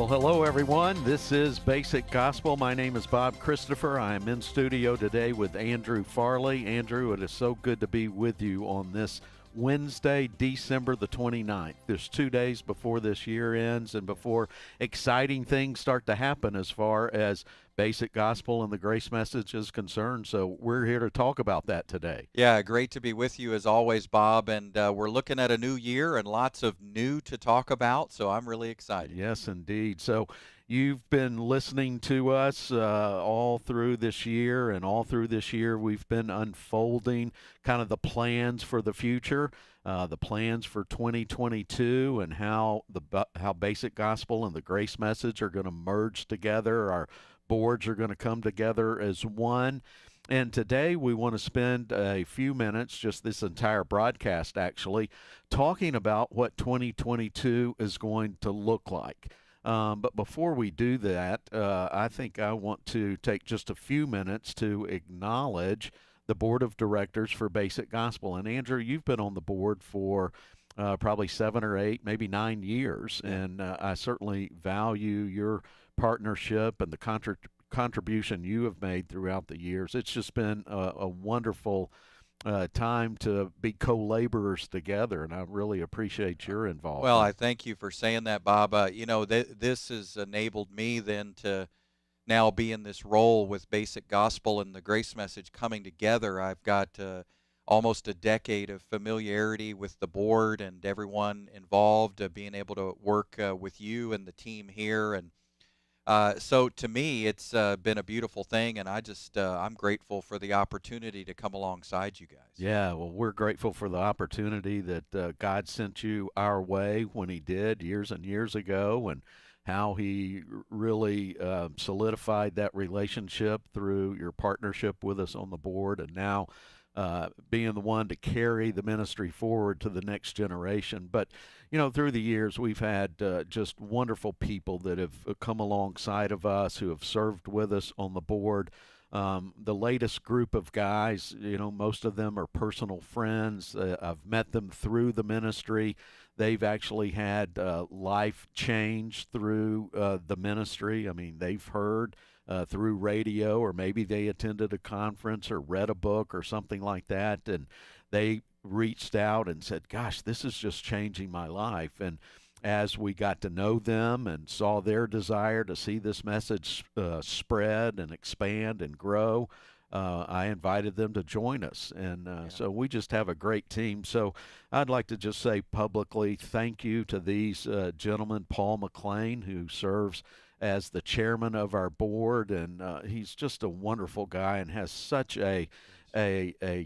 Well, hello, everyone. This is Basic Gospel. My name is Bob Christopher. I am in studio today with Andrew Farley. Andrew, it is so good to be with you on this Wednesday, December the 29th. There's 2 days before this year ends and before exciting things start to happen as far as Basic Gospel and the Grace Message is concerned. So we're here to talk about that today. Yeah, great to be with you as always, Bob. And we're looking at a new year and lots of new to talk about, so I'm really excited. Yes, indeed. So you've been listening to us all through this year, and all through this year we've been unfolding kind of the plans for the future, the plans for 2022, and how Basic Gospel and the Grace Message are going to merge together. Our boards are going to come together as one. And today we want to spend a few minutes, just this entire broadcast actually, talking about what 2022 is going to look like. But before we do that, I think I want to take just a few minutes to acknowledge the board of directors for Basic Gospel. And Andrew, you've been on the board for probably 7 or 8, maybe 9 years, and I certainly value your partnership and the contribution you have made throughout the years. It's just been a wonderful time to be co-laborers together, and I really appreciate your involvement. Well, I thank you for saying that, Bob. This has enabled me then to now be in this role with Basic Gospel and the Grace Message coming together. I've got almost a decade of familiarity with the board and everyone involved, being able to work with you and the team here. And so to me, it's been a beautiful thing, and I'm grateful for the opportunity to come alongside you guys. Yeah, well, we're grateful for the opportunity that God sent you our way when He did years and years ago, and how He really solidified that relationship through your partnership with us on the board, and now being the one to carry the ministry forward to the next generation. But, through the years, we've had just wonderful people that have come alongside of us, who have served with us on the board. The latest group of guys, most of them are personal friends. I've met them through the ministry. They've actually had life change through the ministry. I mean, they've heard through radio, or maybe they attended a conference or read a book or something like that, and they reached out and said, gosh, this is just changing my life. And as we got to know them and saw their desire to see this message spread and expand and grow, I invited them to join us. And so we just have a great team. So I'd like to just say publicly thank you to these gentlemen, Paul McLean, who serves as the chairman of our board, and he's just a wonderful guy and has such a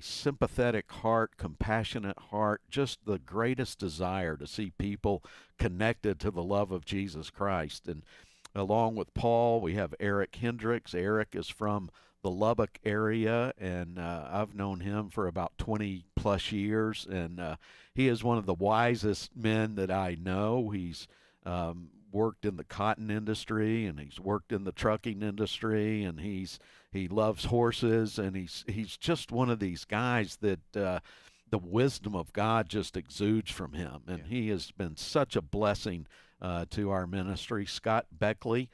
sympathetic heart, compassionate heart, just the greatest desire to see people connected to the love of Jesus Christ. And along with Paul, we have Eric Hendricks. Eric is from the Lubbock area, and I've known him for about 20 plus years, and he is one of the wisest men that I know. He's worked in the cotton industry, and he's worked in the trucking industry, and he loves horses, and he's just one of these guys that the wisdom of God just exudes from him, and he has been such a blessing to our ministry. Scott Beckley,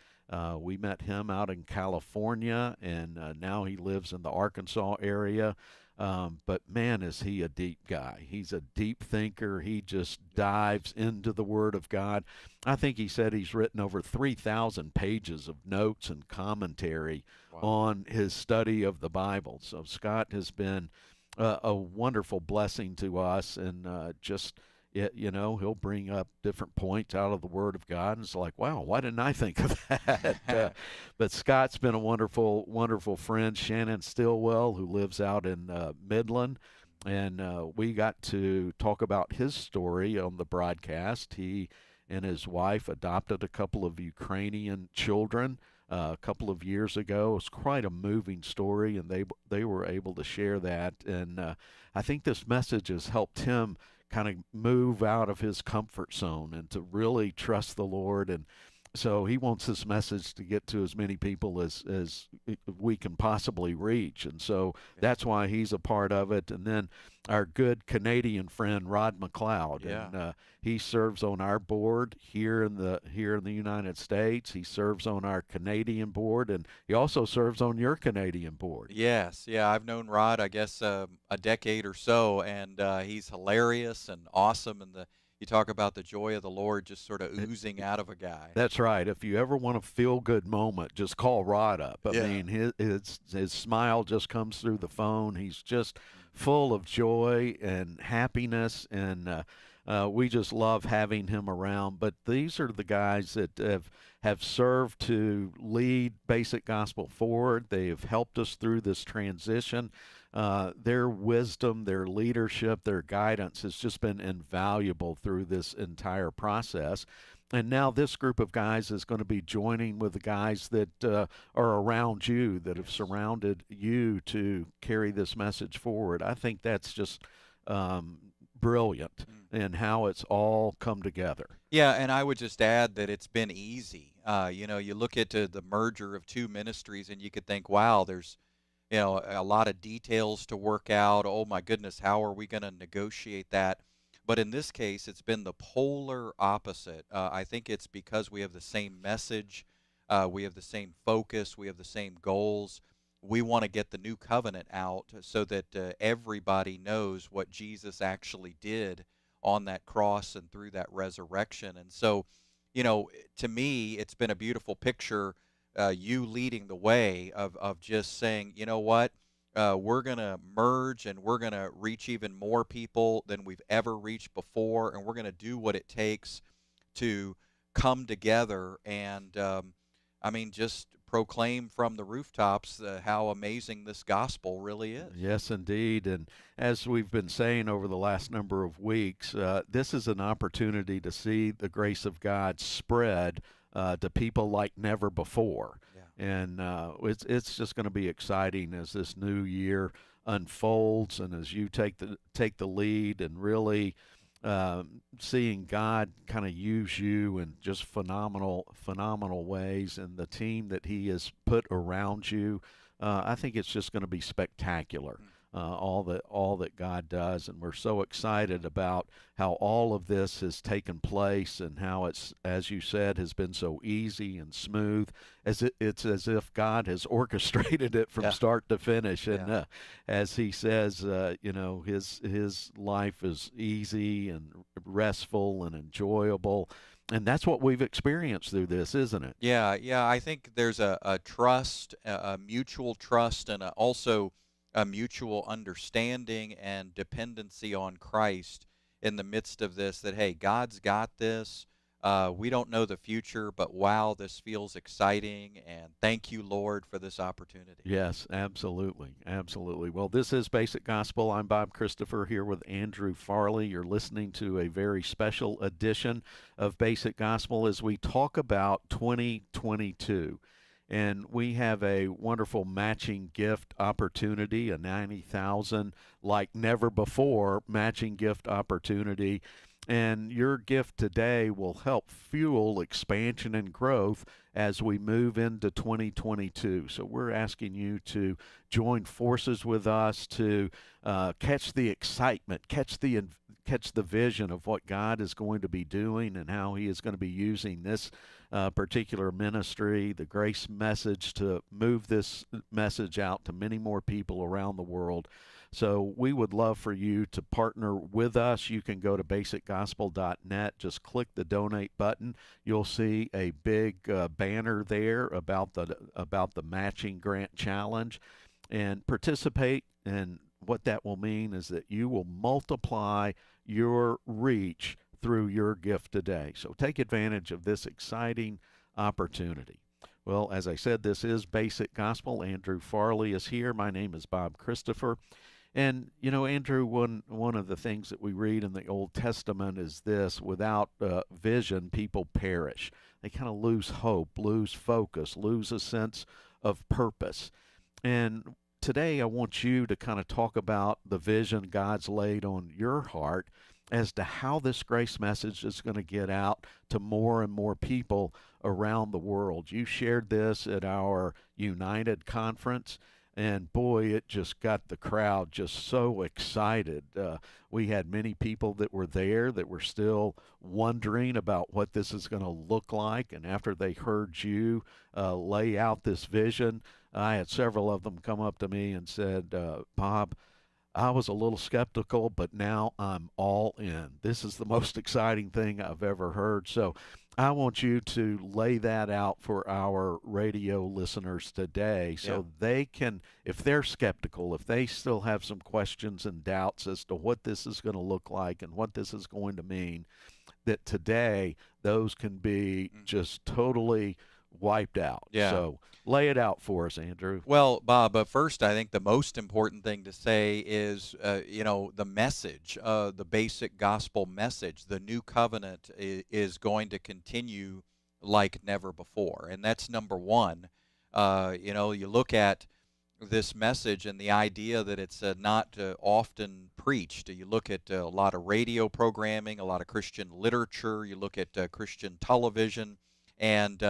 we met him out in California, and now he lives in the Arkansas area. But man, is he a deep guy. He's a deep thinker. He just dives into the Word of God. I think he said he's written over 3,000 pages of notes and commentary on his study of the Bible. So Scott has been a wonderful blessing to us, and he'll bring up different points out of the Word of God, and it's like, wow, why didn't I think of that? But Scott's been a wonderful, wonderful friend. Shannon Stillwell, who lives out in Midland, and we got to talk about his story on the broadcast. He and his wife adopted a couple of Ukrainian children a couple of years ago. It was quite a moving story, and they were able to share that. And I think this message has helped him kind of move out of his comfort zone and to really trust the Lord. And So he wants this message to get to as many people as we can possibly reach, and so Okay. that's why he's a part of it. And then our good Canadian friend Rod McLeod, Yeah. and he serves on our board here in the United States. He serves on our Canadian board, and he also serves on your Canadian board. Yes, yeah, I've known Rod, I guess, a decade or so, and he's hilarious and awesome. And you talk about the joy of the Lord just sort of oozing out of a guy. That's right. If you ever want a feel good moment, just call Rod up. I Yeah. mean, his smile just comes through the phone. He's just full of joy and happiness, and we just love having him around. But these are the guys that have served to lead Basic Gospel forward. They have helped us through this transition. Their wisdom, their leadership, their guidance has just been invaluable through this entire process. And now this group of guys is going to be joining with the guys that are around you, that have Yes. surrounded you to carry this message forward. I think that's just brilliant Mm. in how it's all come together. Yeah, and I would just add that it's been easy. You look at the merger of two ministries, and you could think, wow, there's a lot of details to work out. Oh my goodness, how are we going to negotiate that? But in this case, it's been the polar opposite. I think it's because we have the same message, we have the same focus, we have the same goals. We want to get the new covenant out so that everybody knows what Jesus actually did on that cross and through that resurrection. And so, to me, it's been a beautiful picture, you leading the way of just saying, you know what, we're going to merge and we're going to reach even more people than we've ever reached before, and we're going to do what it takes to come together and, I mean, just proclaim from the rooftops how amazing this gospel really is. Yes, indeed. And as we've been saying over the last number of weeks, this is an opportunity to see the grace of God spread to people like never before. Yeah. And it's just going to be exciting as this new year unfolds, and as you take the lead and really seeing God kind of use you in just phenomenal ways, and the team that He has put around you. I think it's just going to be spectacular. Mm. All that God does, and we're so excited about how all of this has taken place, and how it's, as you said, has been so easy and smooth, it's as if God has orchestrated it from Yeah. start to finish. And Yeah. as He says, His life is easy and restful and enjoyable, and that's what we've experienced through this, isn't it? Yeah, yeah. I think there's a trust, a mutual trust, and also a mutual understanding and dependency on Christ in the midst of this. That hey, God's got this. We don't know the future, but wow, this feels exciting, and thank you, Lord, for this opportunity. Yes, absolutely. Absolutely. Well, this is Basic Gospel. I'm Bob Christopher here with Andrew Farley. You're listening to a very special edition of Basic Gospel as we talk about 2022. And we have a wonderful matching gift opportunity, a 90,000 like never before matching gift opportunity. And your gift today will help fuel expansion and growth as we move into 2022. So we're asking you to join forces with us to catch the excitement, catch the vision of what God is going to be doing and how He is going to be using this particular ministry, the grace message, to move this message out to many more people around the world. So we would love for you to partner with us. You can go to basicgospel.net, just click the donate button. You'll see a big banner there about the matching grant challenge, and participate. And what that will mean is that you will multiply your reach through your gift today. So take advantage of this exciting opportunity. Well, as I said, this is Basic Gospel. Andrew Farley is here. My name is Bob Christopher. And, Andrew, one of the things that we read in the Old Testament is this: without vision, people perish. They kind of lose hope, lose focus, lose a sense of purpose. And today I want you to kind of talk about the vision God's laid on your heart as to how this grace message is going to get out to more and more people around the world. You shared this at our United conference, and boy, it just got the crowd just so excited. We had many people that were there that were still wondering about what this is going to look like, and after they heard you lay out this vision, I had several of them come up to me and said, Bob, I was a little skeptical, but now I'm all in. This is the most exciting thing I've ever heard. So I want you to lay that out for our radio listeners today so they can, if they're skeptical, if they still have some questions and doubts as to what this is going to look like and what this is going to mean, that today those can be just totally wiped out. Yeah. So lay it out for us, Andrew. Well, Bob, first, I think the most important thing to say is, the message, the basic gospel message, the new covenant is going to continue like never before. And that's number one. You look at this message and the idea that it's not often preached. You look at a lot of radio programming, a lot of Christian literature, you look at Christian television, and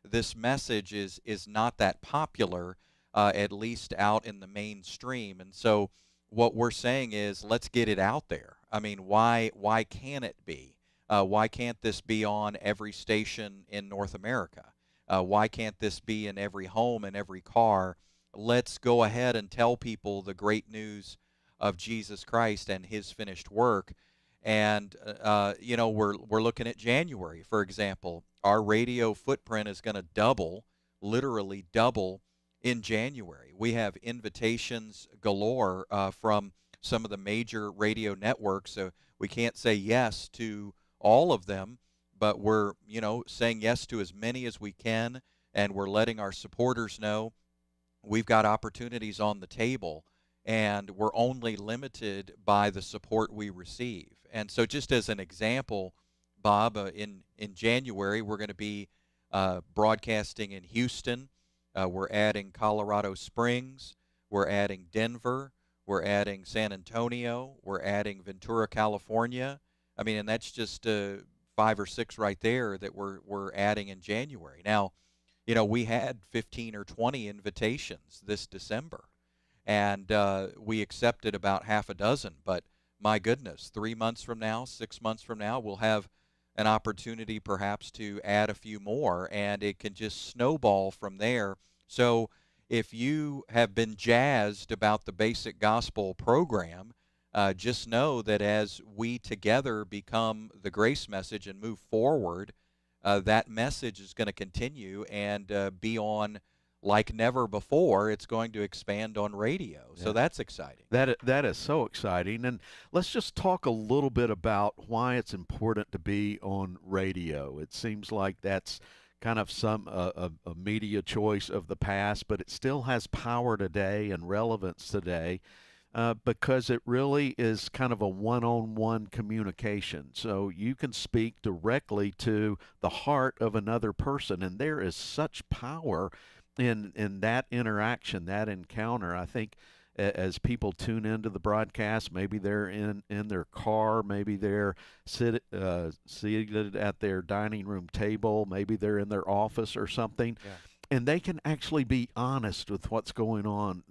this message is not that popular, at least out in the mainstream. And so what we're saying is, let's get it out there. I mean, why can't it be? Why can't this be on every station in North America? Why can't this be in every home and every car? Let's go ahead and tell people the great news of Jesus Christ and his finished work. And we're looking at January, for example. Our radio footprint is going to double, literally double, in January. We have invitations galore from some of the major radio networks. So we can't say yes to all of them, but we're saying yes to as many as we can, and we're letting our supporters know we've got opportunities on the table, and we're only limited by the support we receive. And so just as an example, Bob, in January, we're going to be broadcasting in Houston. We're adding Colorado Springs. We're adding Denver. We're adding San Antonio. We're adding Ventura, California. I mean, and that's just 5 or 6 right there that we're adding in January. Now, we had 15 or 20 invitations this December, and we accepted about half a dozen. But my goodness, 3 months from now, 6 months from now, we'll have an opportunity perhaps to add a few more, and it can just snowball from there. So if you have been jazzed about the Basic Gospel program, just know that as we together become the grace message and move forward, that message is going to continue and be on like never before. It's going to expand on radio. Yeah. So that's exciting. That is so exciting. And let's just talk a little bit about why it's important to be on radio. It seems like that's kind of a media choice of the past, but it still has power today and relevance today. Because it really is kind of a one-on-one communication. So you can speak directly to the heart of another person, and there is such power in that interaction, that encounter. I think as people tune into the broadcast, maybe they're in their car, maybe they're seated at their dining room table, maybe they're in their office or something. Yeah. And they can actually be honest with what's going on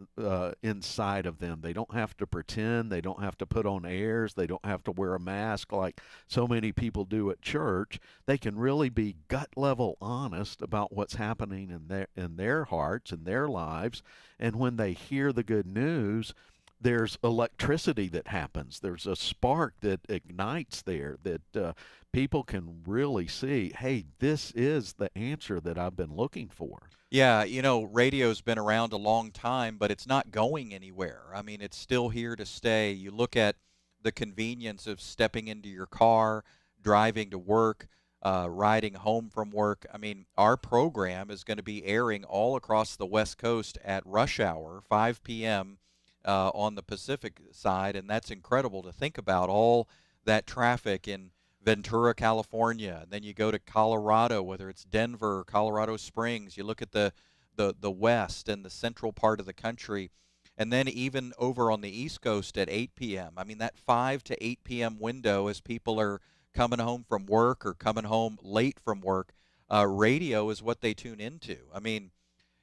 inside of them. They don't have to pretend. They don't have to put on airs. They don't have to wear a mask like so many people do at church. They can really be gut-level honest about what's happening in their hearts and their lives. And when they hear the good news, there's electricity that happens. There's a spark that ignites there that people can really see, hey, this is the answer that I've been looking for. Yeah, radio's been around a long time, but it's not going anywhere. I mean, it's still here to stay. You look at the convenience of stepping into your car, driving to work, riding home from work. I mean, our program is going to be airing all across the West Coast at rush hour, 5 p.m., on the Pacific side, and that's incredible to think about, all that traffic in Ventura, California. And then you go to Colorado, whether it's Denver or Colorado Springs. You look at the west and the central part of the country, And then even over on the East Coast at 8 p.m. I mean, that 5 to 8 p.m. window as people are coming home from work or coming home late from work, radio is what they tune into. I mean,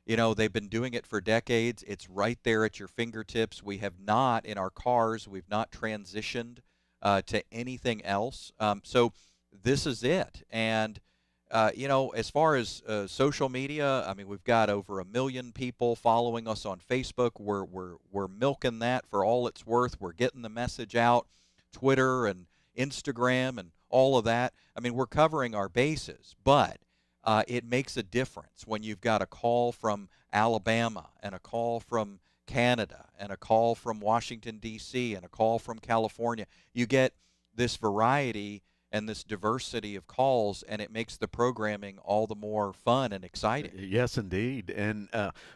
they've been doing it for decades. It's right there at your fingertips. We have not, in our cars, we've not transitioned to anything else. So this is it. And, as far as social media, I mean, we've got over 1 million people following us on Facebook. We're milking that for all it's worth. We're getting the message out. Twitter and Instagram and all of that. I mean, we're covering our bases, but it makes a difference when you've got a call from Alabama and a call from Canada and a call from Washington, D.C. and a call from California. You get this variety and this diversity of calls, and it makes the programming all the more fun and exciting. Yes, indeed. And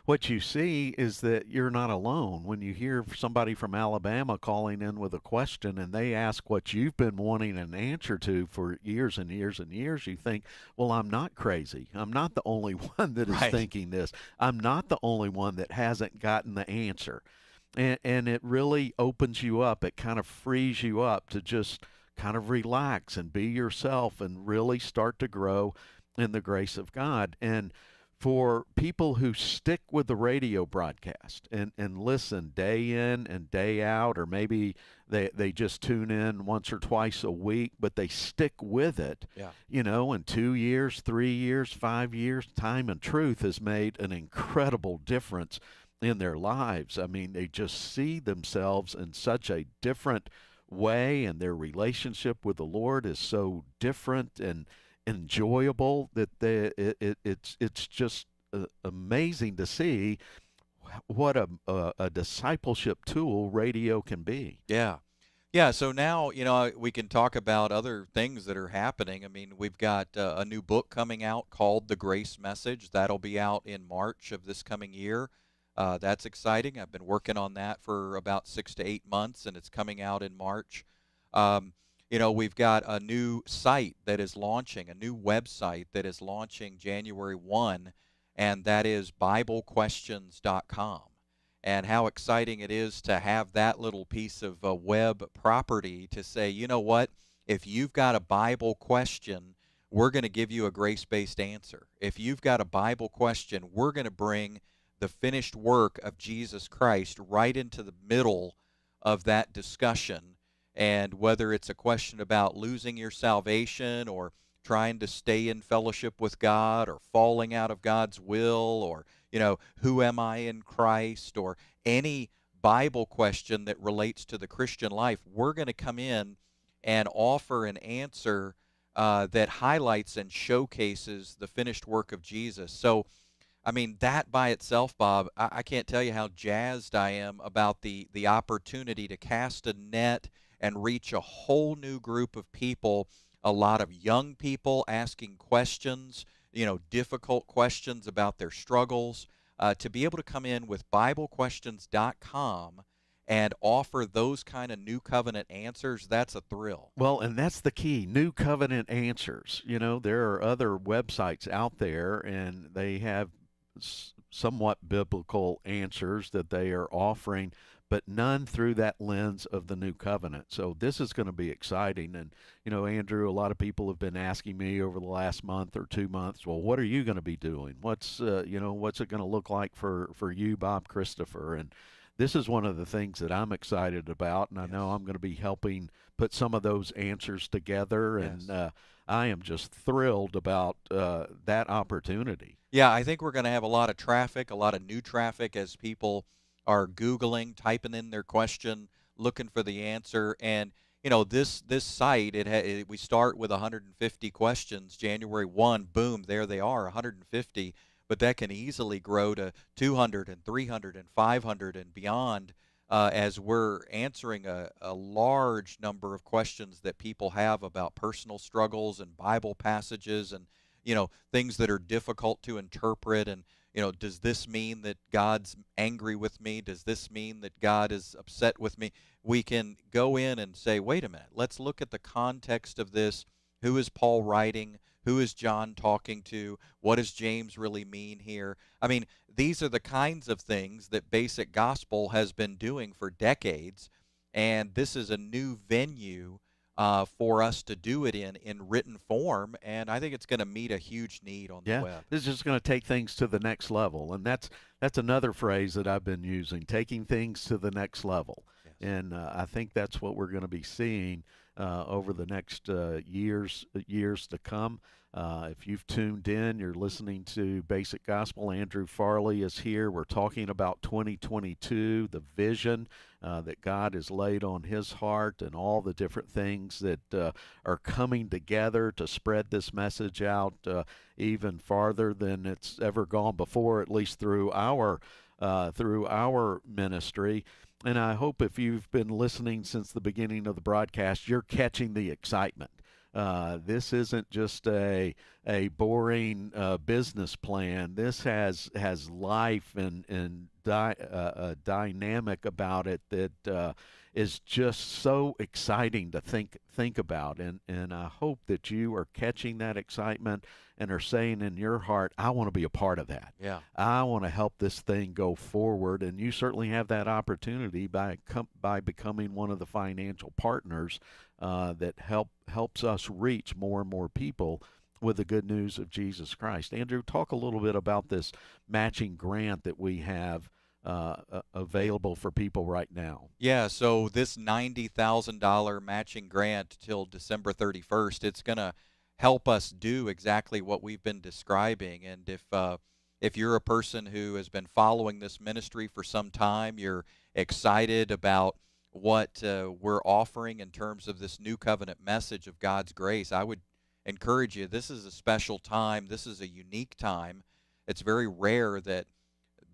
what you see is that you're not alone. When you hear somebody from Alabama calling in with a question and they ask what you've been wanting an answer to for years and years and years, you think, well, I'm not crazy. I'm not the only one that is Right. thinking this. I'm not the only one that hasn't gotten the answer. And it really opens you up. It kind of frees you up to just kind of relax and be yourself and really start to grow in the grace of God. And for people who stick with the radio broadcast and listen day in and day out, or maybe they just tune in once or twice a week, but they stick with it, Yeah. in 2 years, 3 years, 5 years, time and truth has made an incredible difference in their lives. I mean, they just see themselves in such a different way, and their relationship with the Lord is so different and enjoyable that it's just amazing to see what a discipleship tool radio can be. Yeah. Yeah, so now, we can talk about other things that are happening. I mean, we've got a new book coming out called The Grace Message. That'll be out in March of this coming year. That's exciting. I've been working on that for about 6 to 8 months, and it's coming out in March. We've got a new site that is launching, a new website that is launching January 1, and that is BibleQuestions.com. And how exciting it is to have that little piece of web property to say, you know what, if you've got a Bible question, we're going to give you a grace-based answer. If you've got a Bible question, we're going to bring the finished work of Jesus Christ right into the middle of that discussion. And whether it's a question about losing your salvation or trying to stay in fellowship with God or falling out of God's will or, who am I in Christ, or any Bible question that relates to the Christian life, we're going to come in and offer an answer that highlights and showcases the finished work of Jesus. So, I mean, that by itself, Bob, I can't tell you how jazzed I am about the opportunity to cast a net and reach a whole new group of people, a lot of young people asking questions, difficult questions about their struggles, to be able to come in with BibleQuestions.com and offer those kind of new covenant answers. That's a thrill. Well, and that's the key, new covenant answers. There are other websites out there, and they have somewhat biblical answers that they are offering, but none through that lens of the new covenant. So this is going to be exciting. And, Andrew, a lot of people have been asking me over the last month or 2 months, well, what are you going to be doing? What's it going to look like for you, Bob Christopher? And this is one of the things that I'm excited about, and I know I'm going to be helping put some of those answers together, Yes. and I am just thrilled about that opportunity. Yeah, I think we're going to have a lot of traffic, a lot of new traffic as people are Googling, typing in their question, looking for the answer. And, this site, we start with 150 questions. January 1, boom, there they are, 150. But that can easily grow to 200 and 300 and 500 and beyond as we're answering a large number of questions that people have about personal struggles and Bible passages and, things that are difficult to interpret. And, does this mean that God's angry with me? Does this mean that God is upset with me? We can go in and say, wait a minute, let's look at the context of this. Who is Paul writing? Who is John talking to? What does James really mean here? I mean, these are the kinds of things that Basic Gospel has been doing for decades, and this is a new venue for us to do it in written form, and I think it's going to meet a huge need on the Yeah, web. this is just going to take things to the next level, and that's another phrase that I've been using: taking things to the next level. Yes. And I think that's what we're going to be seeing over the next years to come. If you've tuned in, you're listening to Basic Gospel. Andrew Farley is here. We're talking about 2022, the vision that God has laid on his heart, and all the different things that are coming together to spread this message out even farther than it's ever gone before, at least through our ministry. And I hope if you've been listening since the beginning of the broadcast, you're catching the excitement. This isn't just a boring business plan. This has life and a dynamic about it that is just so exciting to think about. And I hope that you are catching that excitement and are saying in your heart, I want to be a part of that. Yeah. I want to help this thing go forward. And you certainly have that opportunity by becoming one of the financial partners that helps us reach more and more people with the good news of Jesus Christ. Andrew, talk a little bit about this matching grant that we have available for people right now. Yeah, so this $90,000 matching grant till December 31st, it's going to help us do exactly what we've been describing. And if you're a person who has been following this ministry for some time, you're excited about what we're offering in terms of this new covenant message of God's grace, I would encourage you. This is a special time. This is a unique time. It's very rare that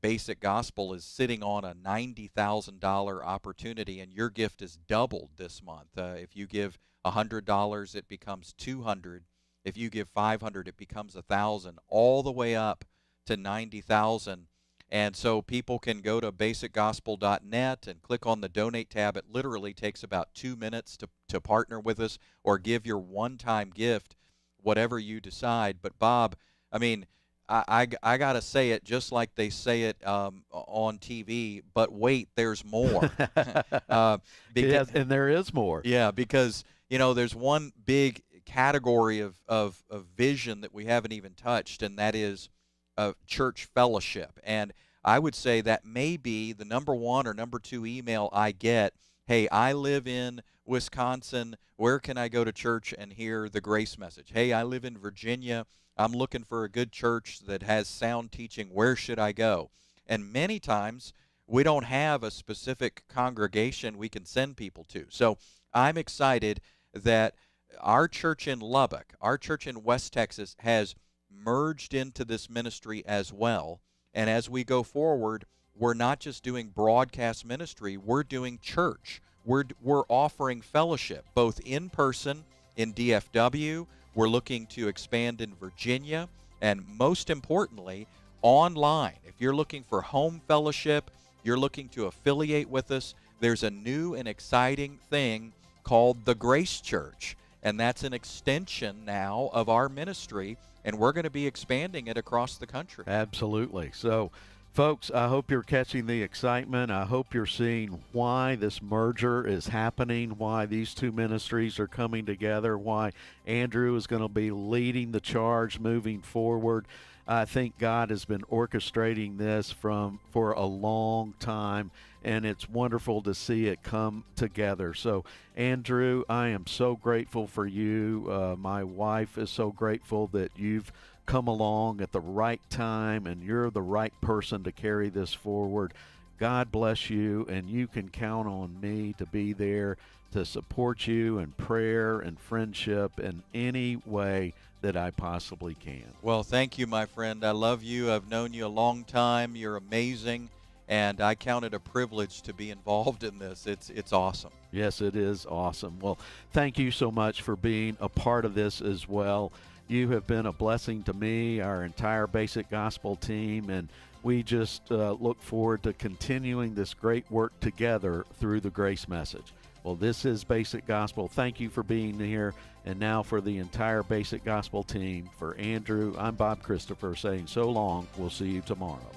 Basic Gospel is sitting on a $90,000 opportunity, and your gift is doubled this month. If you give $100, it becomes $200. If you give $500, it becomes $1,000, all the way up to $90,000. And so people can go to basicgospel.net and click on the donate tab. It literally takes about 2 minutes to partner with us or give your one-time gift, whatever you decide. But Bob, I mean, I got to say it just like they say it on TV, but wait, there's more. Yes, and there is more. Yeah, because, there's one big category of vision that we haven't even touched, and that is church fellowship. And I would say that may be the number one or number two email I get. Hey, I live in Wisconsin. Where can I go to church and hear the grace message? Hey, I live in Virginia. I'm looking for a good church that has sound teaching. Where should I go? And many times we don't have a specific congregation we can send people to. So I'm excited that our church in Lubbock, our church in West Texas, has merged into this ministry as well. And as we go forward, we're not just doing broadcast ministry, we're doing church. We're offering fellowship, both in person in DFW. We're looking to expand in Virginia, and most importantly, online. If you're looking for home fellowship, you're looking to affiliate with us, there's a new and exciting thing called the Grace Church, and that's an extension now of our ministry, and we're going to be expanding it across the country. Absolutely. So, folks, I hope you're catching the excitement. I hope you're seeing why this merger is happening, why these two ministries are coming together, why Andrew is going to be leading the charge moving forward. I think God has been orchestrating this for a long time, and it's wonderful to see it come together. So, Andrew, I am so grateful for you. My wife is so grateful that you've come along at the right time, and you're the right person to carry this forward. God bless you, and you can count on me to be there to support you in prayer and friendship in any way that I possibly can. Well, thank you, my friend. I love you. I've known you a long time. You're amazing, and I count it a privilege to be involved in this. It's awesome. Yes, it is awesome. Well, thank you so much for being a part of this as well. You have been a blessing to me, our entire Basic Gospel team, and we just look forward to continuing this great work together through the grace message. Well, this is Basic Gospel. Thank you for being here. And now for the entire Basic Gospel team, for Andrew, I'm Bob Christopher saying so long. We'll see you tomorrow.